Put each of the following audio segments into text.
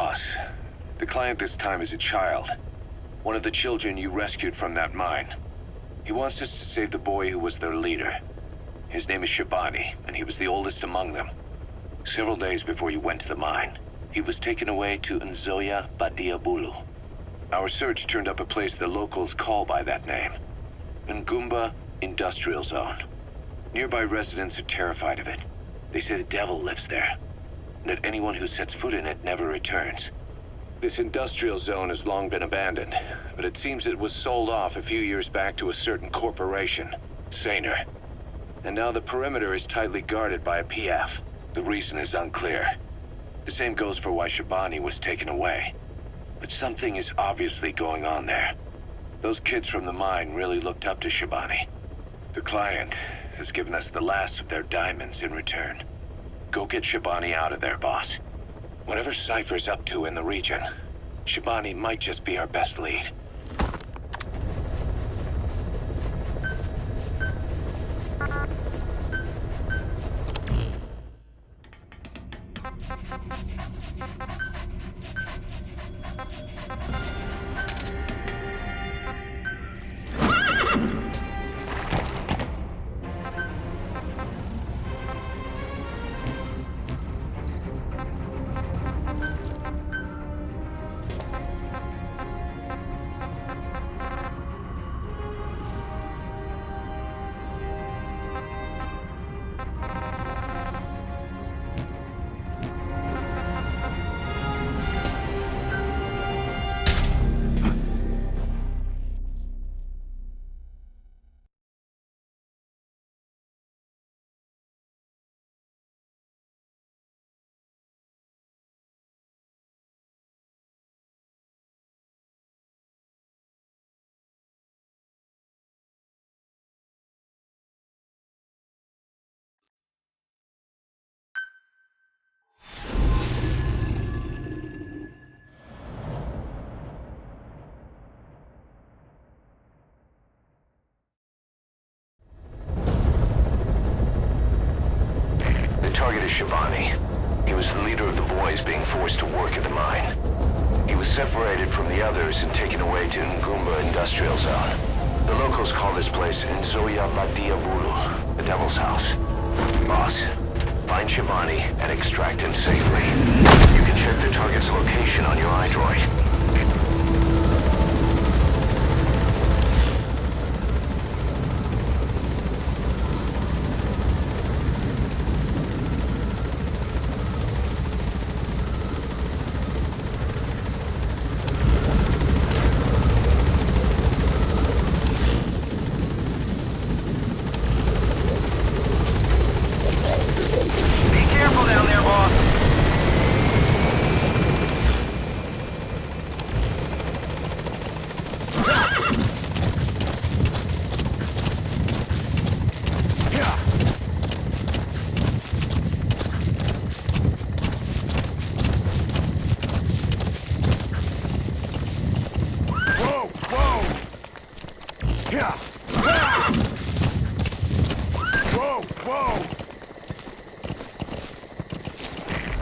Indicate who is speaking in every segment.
Speaker 1: Boss, the client this time is a child. One of the children you rescued from that mine. He wants us to save the boy who was their leader. His name is Shabani, and he was the oldest among them. Several days before you went to the mine, he was taken away to Nzoia Badia Bulu. Our search turned up a place the locals call by that name. Ngumba Industrial Zone. Nearby residents are terrified of it. They say the devil lives there, and that anyone who sets foot in it never returns. This industrial zone has long been abandoned, but it seems it was sold off a few years back to a certain corporation, Saner. And now the perimeter is tightly guarded by a PF. The reason is unclear. The same goes for why Shabani was taken away. But something is obviously going on there. Those kids from the mine really looked up to Shabani. The client has given us the last of their diamonds in return. Go get Shabani out of there, boss. Whatever Cypher's up to in the region, Shabani might just be our best lead. Target is Shabani. He was the leader of the boys being forced to work at the mine. He was separated from the others and taken away to Ngumba Industrial Zone. The locals call this place Nzoia Badia Bulu, the Devil's House. Boss, find Shabani and extract him safely. You can check the target's location on your iDroid.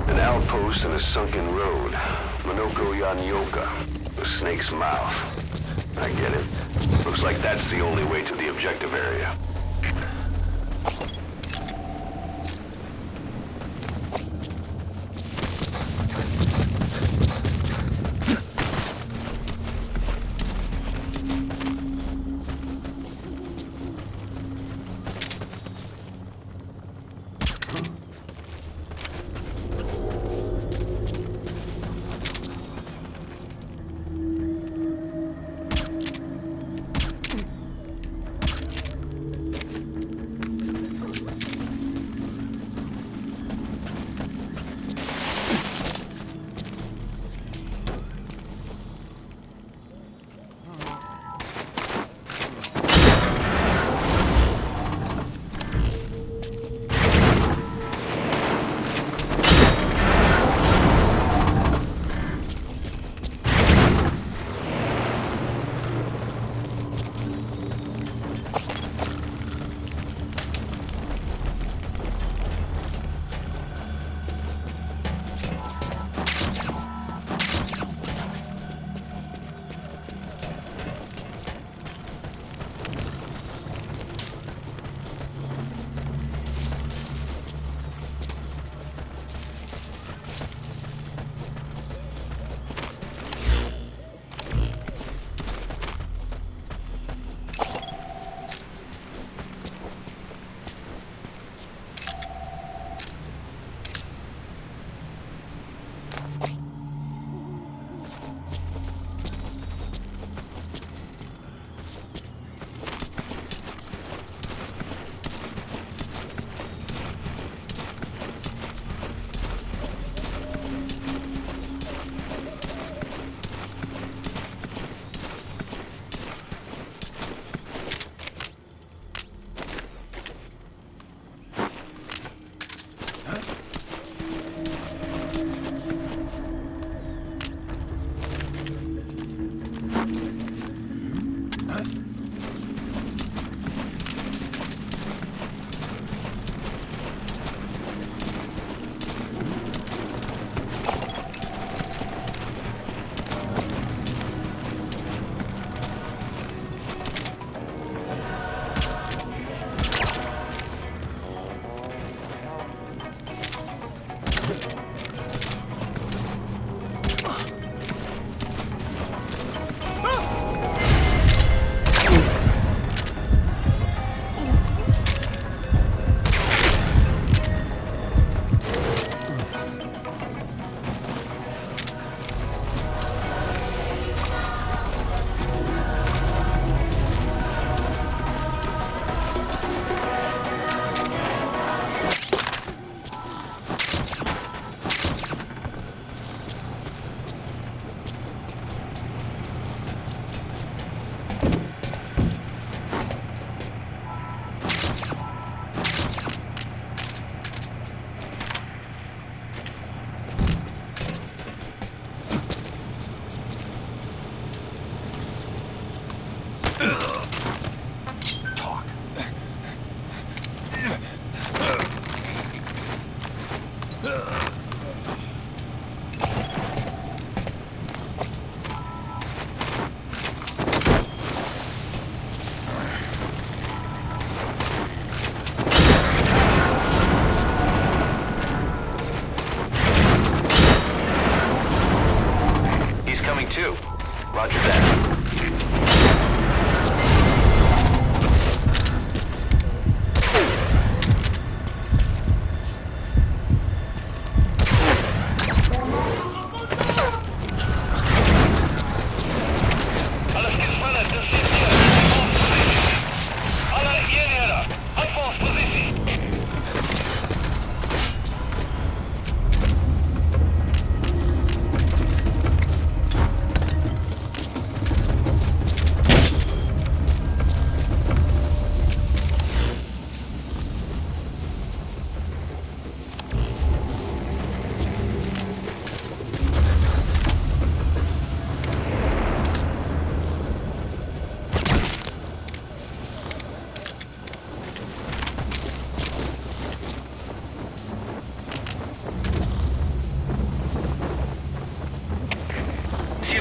Speaker 1: An outpost and a sunken road. Monoko Yanyoka. The snake's mouth. I get it. Looks like that's the only way to the objective area. 2. Roger that.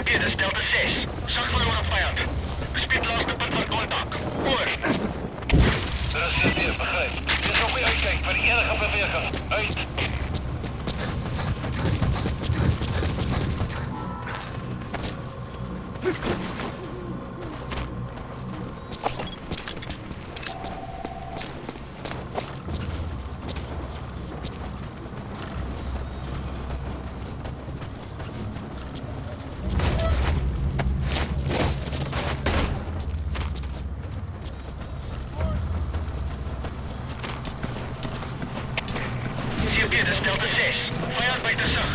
Speaker 2: Dit is Delta 6. Zag verloren vijand. Speed laatste punt van contact. Oor.
Speaker 1: Dat is weer begrijp. Dit is nog weer uitkijken voor die enige beweging. Uit.
Speaker 2: Dit is Delta 6. Vijand bij de zag.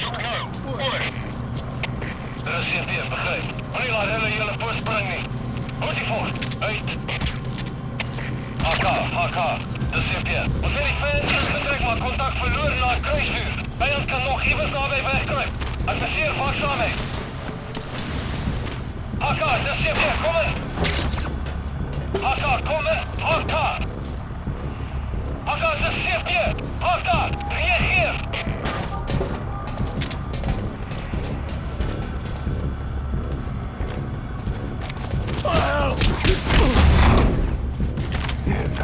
Speaker 2: Zoek nou. Oor.
Speaker 1: Dat is weer begrijp. Wanneer laat hele jullie voorsprong niet. Hoort die voort. Uit. HK. Dat is weer. Wat wil ik fans ingetrekt, maar contact verloren naar het kruisvuur. Vijand kan nog even daarbij wegkruipen. Adviseer waakzaamheid. HK, dat is weer. Kom in. HK, kom in. HK, dat is weer. HK, reageer.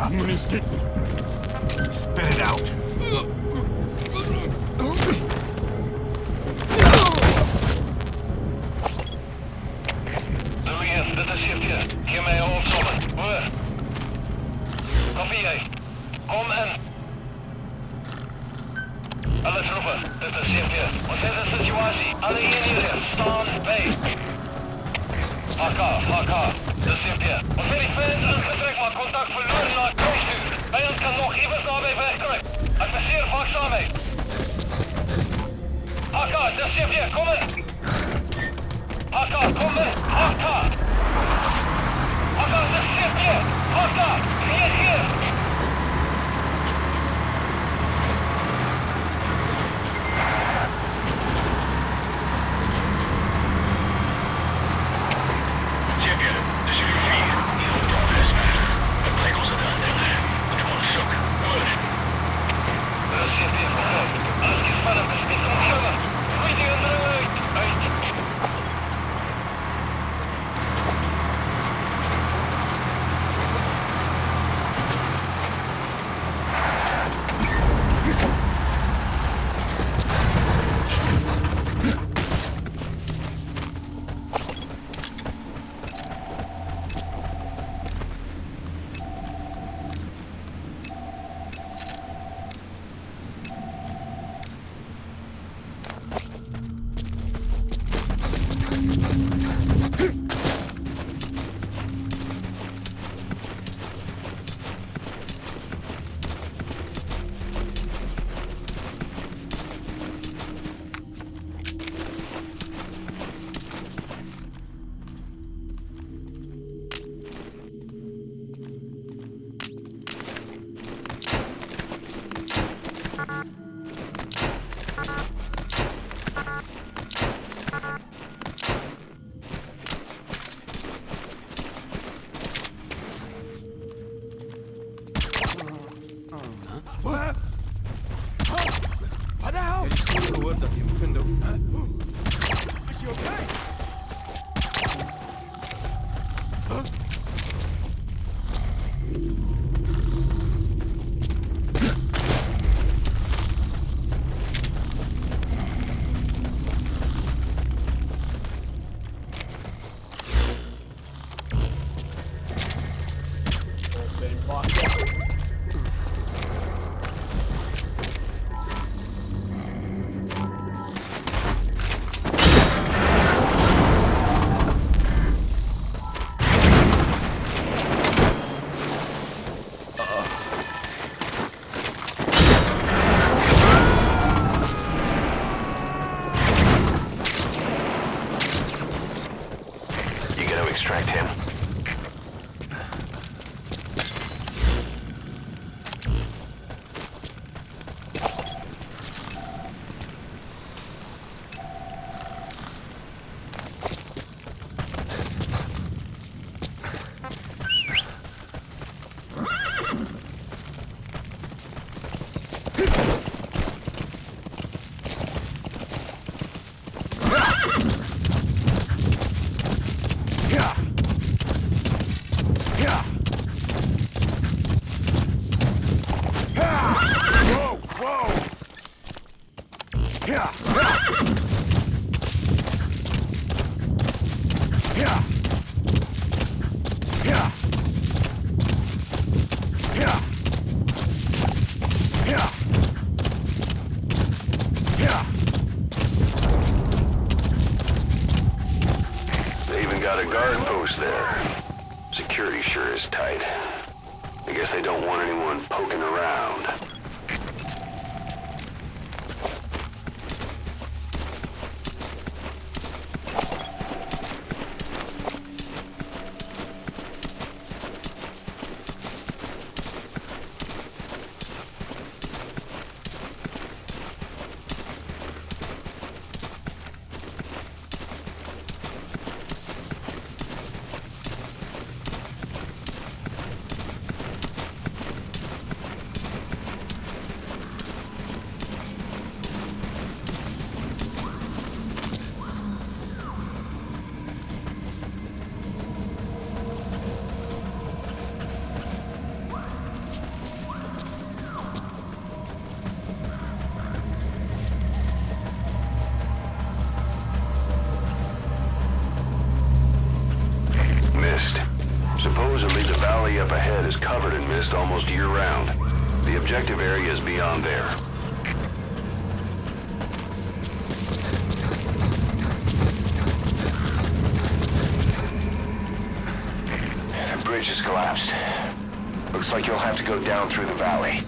Speaker 3: Hands up. Spit it out.
Speaker 1: Louis, dit is hier. Geef mij een opzommen. Hoor. Koffie jij. Kom in. Alle troepen, dit is hier. Wat is de situatie? Alle eenheden, staan bij. HK. Dat is hier. Wat wil ik fans ingetrekt, maar contact verloren naar het kruisvuur. Vijand kan nog even daarbij wegkruipen. Adviseer waakzaamheid. HK, dat is hier. Kom in. HK, kom in. HK, dat is hier. HK, reageer.
Speaker 3: Wat nou?
Speaker 4: Er is goed gehoord dat je hem vindt.
Speaker 3: Is je oké?
Speaker 1: extract him.
Speaker 5: They even got a guard post there. Security sure is tight. I guess they don't want anyone poking around. Mist. Supposedly the valley up ahead is covered in mist almost year-round. The objective area is beyond there.
Speaker 1: The bridge has collapsed. Looks like you'll have to go down through the valley.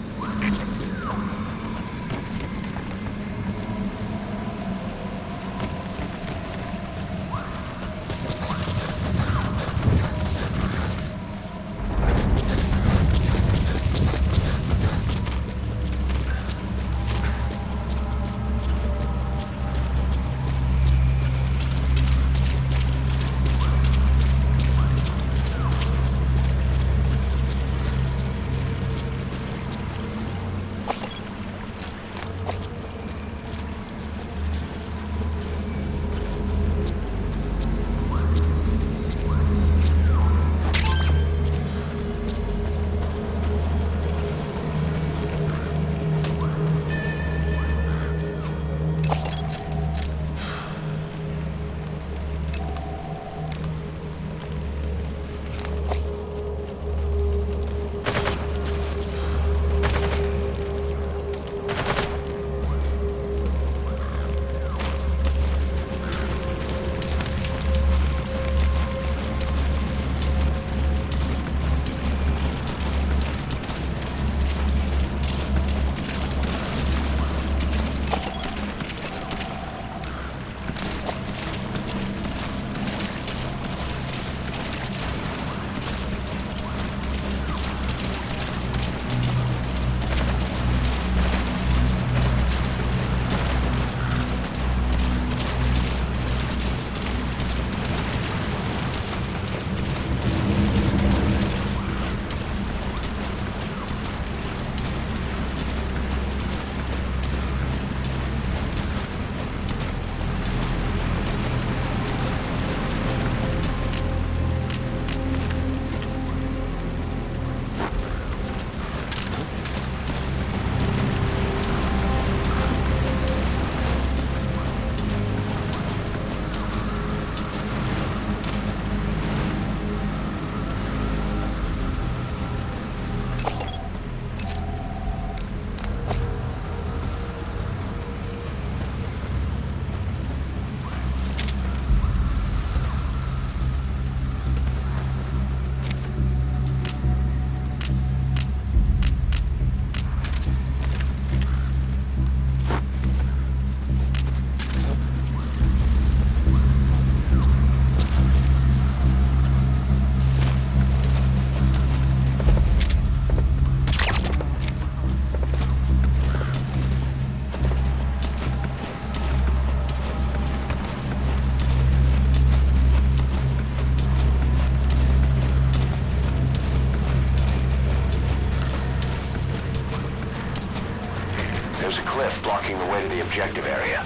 Speaker 5: blocking the way to the objective area.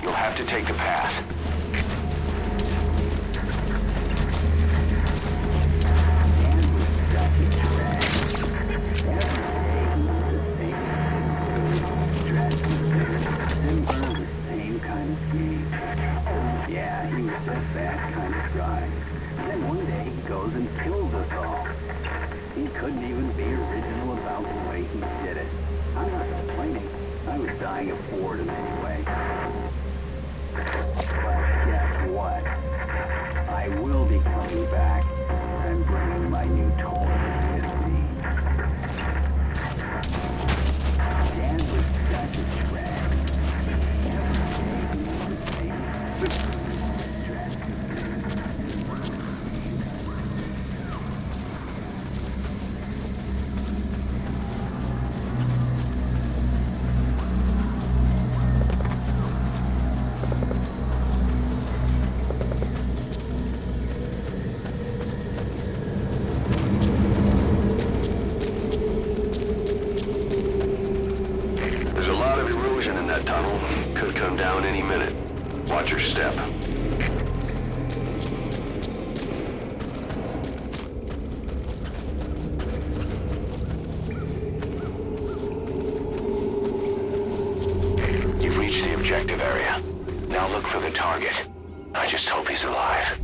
Speaker 5: You'll have to take the path.
Speaker 6: Yeah, he was just that kind of guy. Then one day he goes and kills us all. He couldn't even be original about the way he did it. I'm not complaining. I was dying of boredom anyway. But guess what? I will be coming back and bringing my new toy with me. Dad was such a drag. Every day he was the same.
Speaker 5: There's a lot of erosion in that tunnel. Could come down any minute. Watch your step. You've reached the objective area. Now look for the target. I just hope he's alive.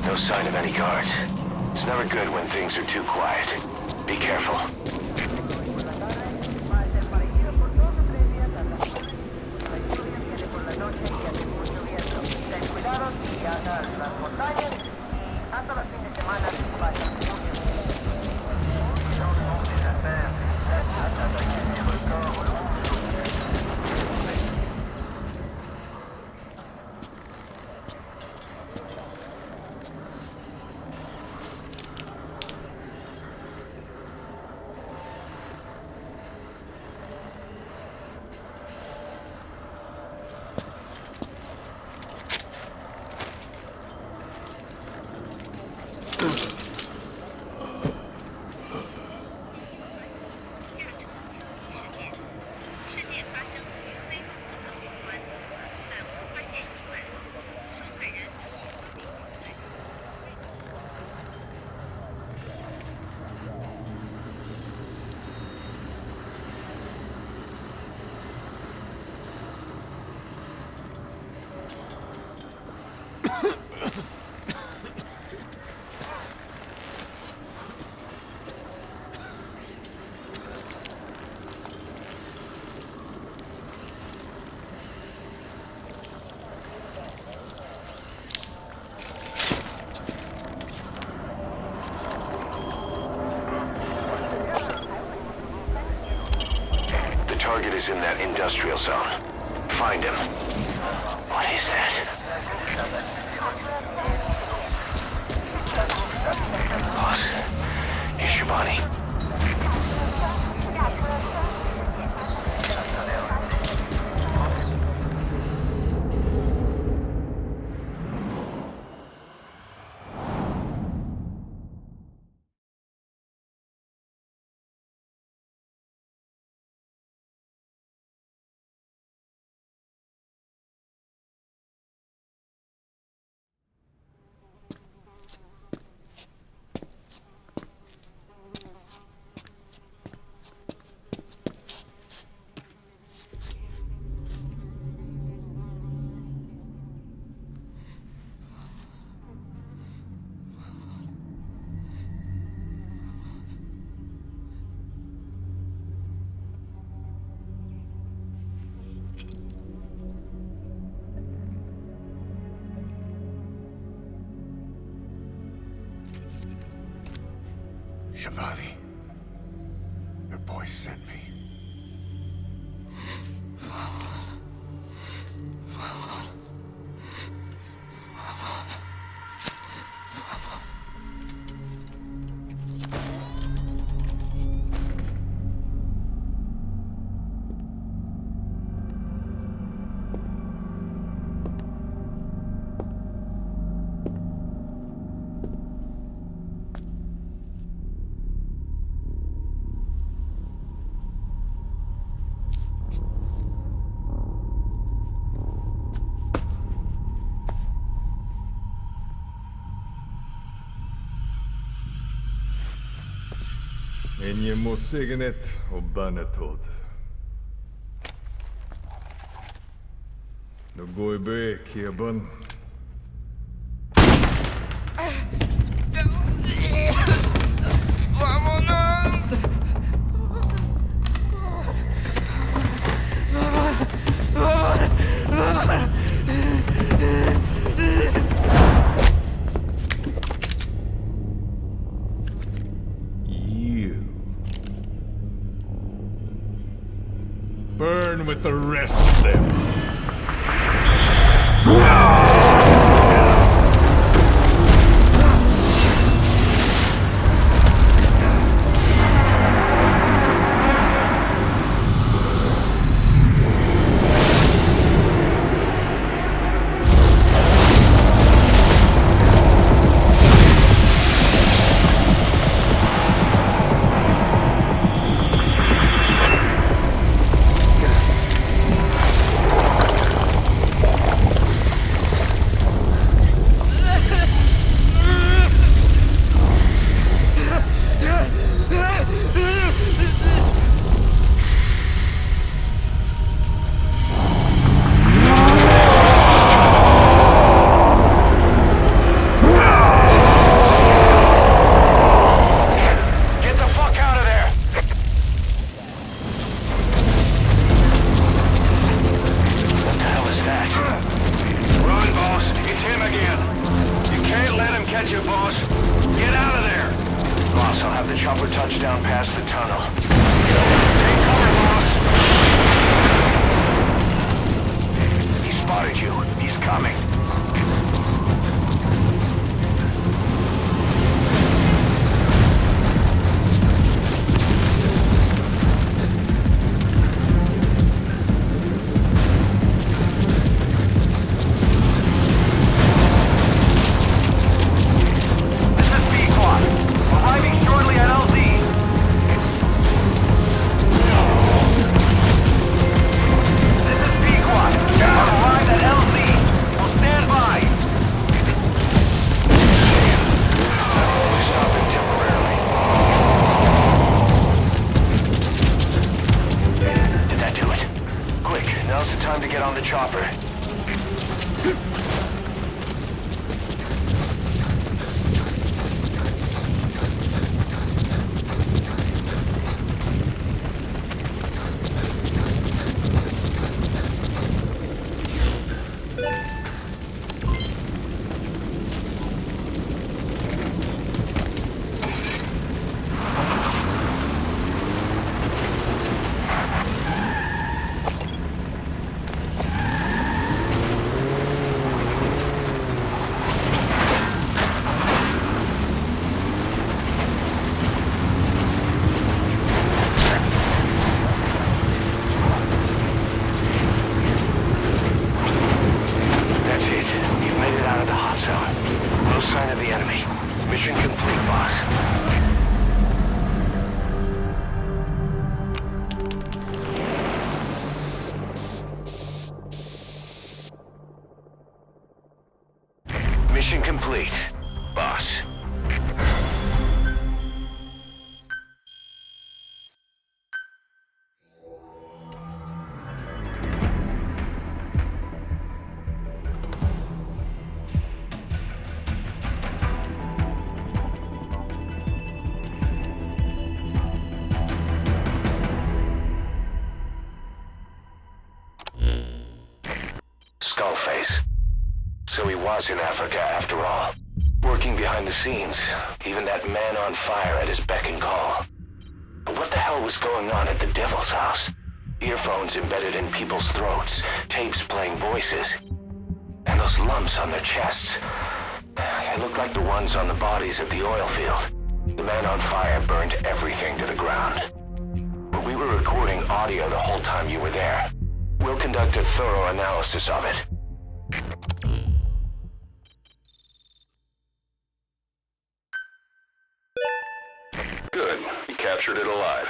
Speaker 5: No sign of any guards. It's never good when things are too quiet. Be careful. The target is in that industrial zone. Find him. What is that? Boss, it's Shabani.
Speaker 3: Shabani, your boy sent me.
Speaker 4: En je må signet og bannetod. Nå går jeg bek, Kebban. Burn with the rest of them.
Speaker 5: Mission complete, boss. Skullface. So he was in Africa after all. We're working behind the scenes. Even that man on fire at his beck and call. But what the hell was going on at the Devil's house? Earphones embedded in people's throats, tapes playing voices. And those lumps on their chests. They looked like the ones on the bodies at the oil field. The man on fire burned everything to the ground. But we were recording audio the whole time you were there. We'll conduct a thorough analysis of it. Good. You captured it alive.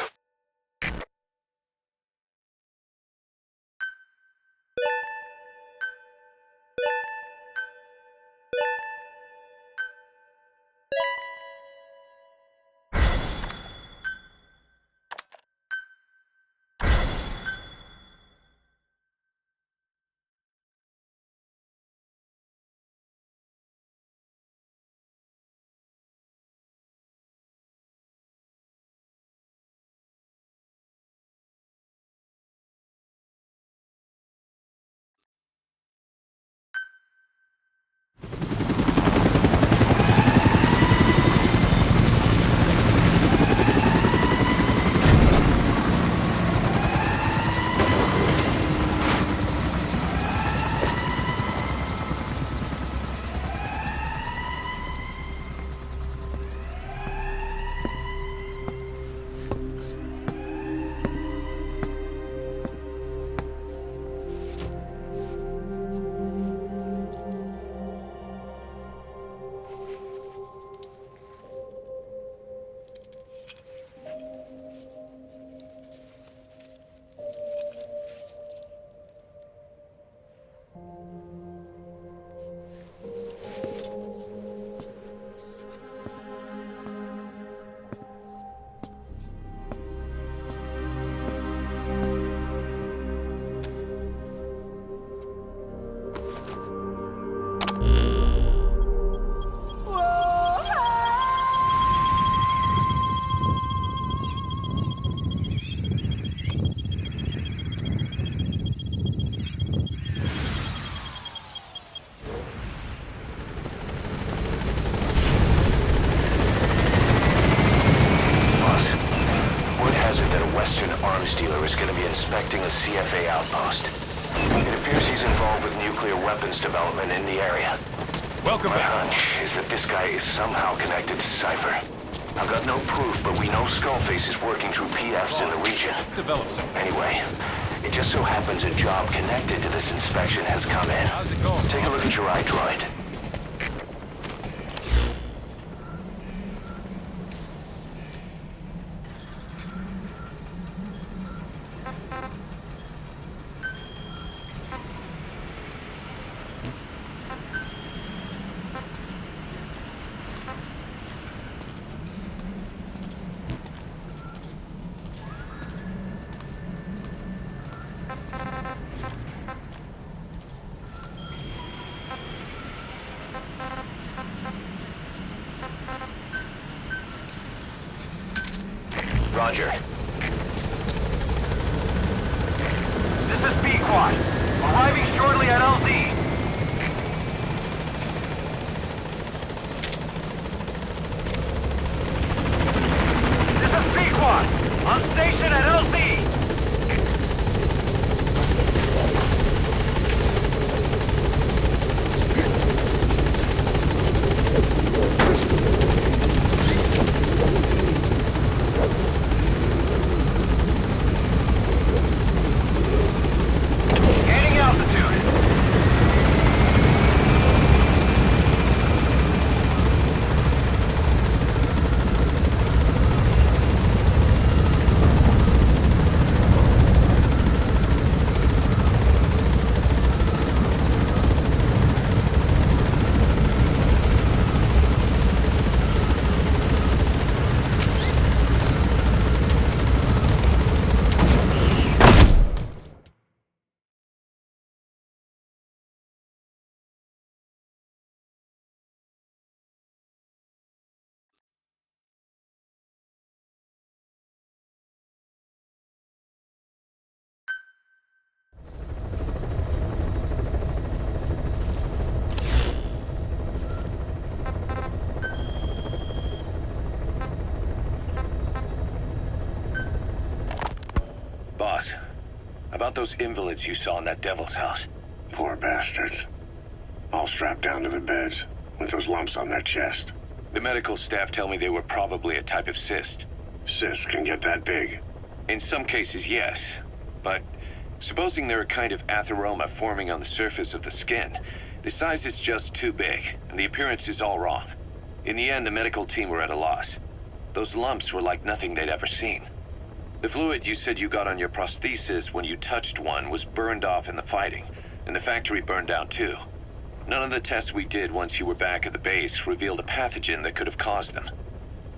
Speaker 5: Inspecting a CFA outpost. It appears he's involved with nuclear weapons development in the area.
Speaker 2: Welcome
Speaker 5: My
Speaker 2: back.
Speaker 5: hunch is that this guy is somehow connected to Cypher. I've got no proof, but we know Skullface is working through PFs in the region.
Speaker 2: Let's develop something.
Speaker 5: Anyway, it just so happens a job connected to this inspection has come in.
Speaker 2: How's it going?
Speaker 5: Take a look at your iDroid. Roger.
Speaker 2: This is B-Quad. Arriving shortly at LZ. This is B-Quad. On station at LZ. Gaining altitude.
Speaker 1: about those invalids you saw in that devil's house?
Speaker 3: Poor bastards. All strapped down to the beds, with those lumps on their chest.
Speaker 1: The medical staff tell me they were probably a type of cyst.
Speaker 3: Cysts can get that big.
Speaker 1: In some cases, yes. But supposing they're a kind of atheroma forming on the surface of the skin, the size is just too big, and the appearance is all wrong. In the end, the medical team were at a loss. Those lumps were like nothing they'd ever seen. The fluid you said you got on your prosthesis when you touched one was burned off in the fighting, and the factory burned down too. None of the tests we did once you were back at the base revealed a pathogen that could have caused them.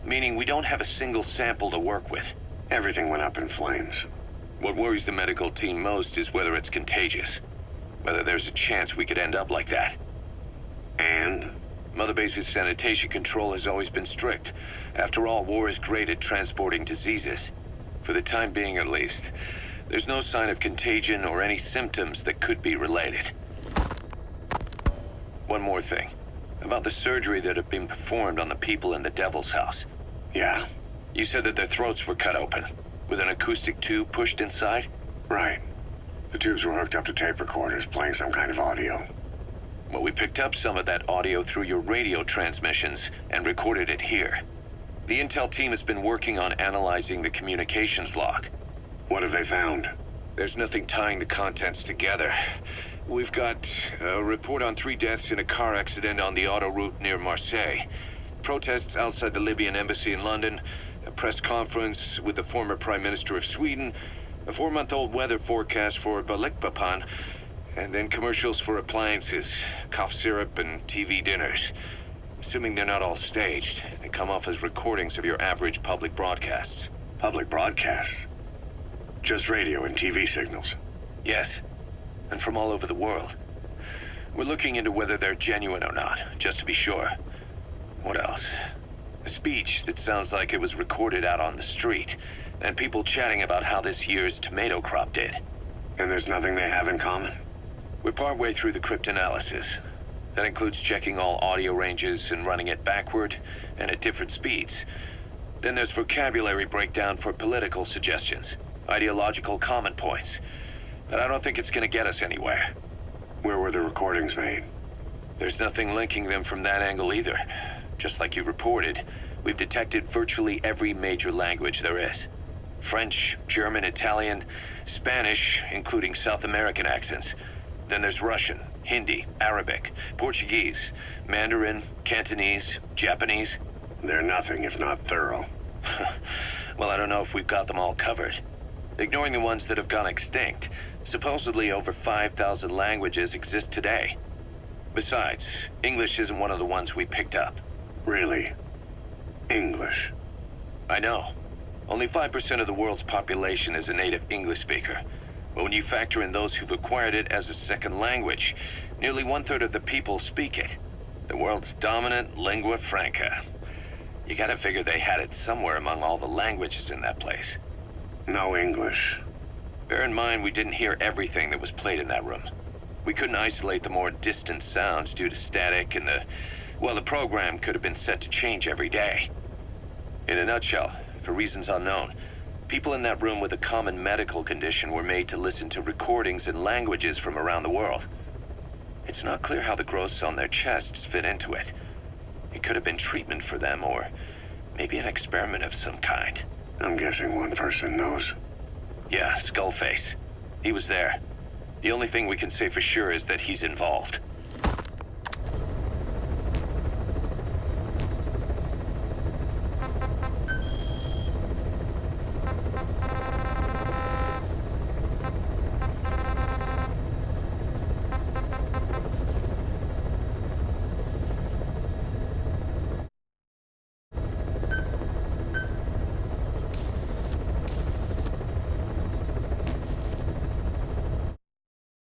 Speaker 1: Meaning we don't have a single sample to work with.
Speaker 3: Everything went up in flames.
Speaker 1: What worries the medical team most is whether it's contagious. Whether there's a chance we could end up like that.
Speaker 3: And?
Speaker 1: Mother Base's sanitation control has always been strict. After all, war is great at transporting diseases. For the time being, at least. There's no sign of contagion or any symptoms that could be related. One more thing. About the surgery that had been performed on the people in the Devil's House.
Speaker 3: Yeah,
Speaker 1: You said that their throats were cut open, with an acoustic tube pushed inside?
Speaker 3: right. The tubes were hooked up to tape recorders, playing some kind of audio.
Speaker 1: Well, we picked up some of that audio through your radio transmissions and recorded it here. The intel team has been working on analyzing the communications log.
Speaker 3: What have they found?
Speaker 1: There's nothing tying the contents together. We've got a report on 3 deaths in a car accident on the autoroute near Marseille. Protests outside the Libyan embassy in London. A press conference with the former Prime Minister of Sweden. A 4-month-old weather forecast for Balikpapan. And then commercials for appliances, cough syrup, and TV dinners. Assuming they're not all staged, they come off as recordings of your average public broadcasts.
Speaker 3: Public broadcasts? Just radio and TV signals.
Speaker 1: Yes, and from all over the world. We're looking into whether they're genuine or not, just to be sure. What else? A speech that sounds like it was recorded out on the street, and people chatting about how this year's tomato crop did.
Speaker 3: And there's nothing they have in common?
Speaker 1: We're partway through the cryptanalysis. That includes checking all audio ranges and running it backward and at different speeds. Then there's vocabulary breakdown for political suggestions, ideological comment points. But I don't think it's gonna get us anywhere.
Speaker 3: Where were the recordings made?
Speaker 1: There's nothing linking them from that angle either. Just like you reported, we've detected virtually every major language there is. French, German, Italian, Spanish, including South American accents. Then there's Russian, Hindi, Arabic, Portuguese, Mandarin, Cantonese, Japanese.
Speaker 3: They're nothing if not thorough.
Speaker 1: Well, I don't know if we've got them all covered. Ignoring the ones that have gone extinct, supposedly over 5,000 languages exist today. Besides, English isn't one of the ones we picked up.
Speaker 3: Really? English?
Speaker 1: I know. Only 5% of the world's population is a native English speaker. But when you factor in those who've acquired it as a second language, nearly 1/3 of the people speak it. The world's dominant lingua franca. You gotta figure they had it somewhere among all the languages in that place.
Speaker 3: No English.
Speaker 1: Bear in mind, we didn't hear everything that was played in that room. We couldn't isolate the more distant sounds due to static, and the program could have been set to change every day. In a nutshell, for reasons unknown, people in that room with a common medical condition were made to listen to recordings in languages from around the world. It's not clear how the growths on their chests fit into it. It could have been treatment for them, or maybe an experiment of some kind.
Speaker 3: I'm guessing one person knows.
Speaker 1: Yeah, Skullface. He was there. The only thing we can say for sure is that he's involved.